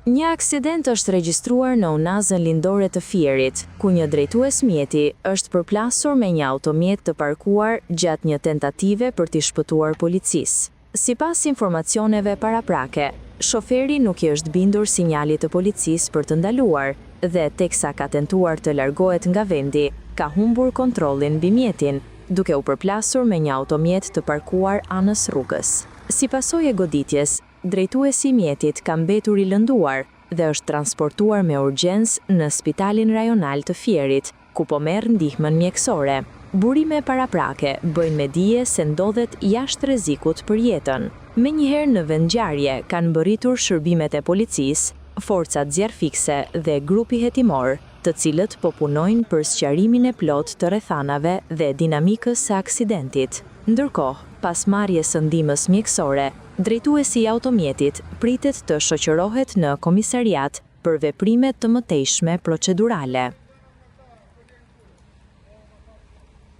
Një aksident është regjistruar në unazën lindore të Fierit, ku një drejtues mjeti është përplasur me një automjet të parkuar gjatë një tentative për t'i shpëtuar policisë. Sipas informacioneve paraprake, shoferi nuk i është bindur sinjalit të policisë për të ndaluar dhe teksa ka tentuar të largohet nga vendi, ka humbur kontrollin mbi mjetin, duke u përplasur me një automjet të parkuar anës rrugës. Si pasojë e goditjes, drejtuesi i mjetit ka mbetur i lënduar dhe është transportuar me urgjencë në Spitalin Rajonal të Fierit, ku po merr ndihmën mjekësore. Burime paraprake bëjnë me dije se ndodhet jashtë rrezikut për jetën. Menjëherë në vendngjarje kanë mbërritur shërbimet e policisë, forcat zjarfikse dhe grupi hetimor, të cilët po punojnë për sqarimin e plotë të rrethanave dhe dinamikës së aksidentit. Ndërkohë, pas marrjes së ndihmës mjekësore, drejtuesi i automjetit pritet të shoqërohet në komisariat për veprime të mëtejshme procedurale.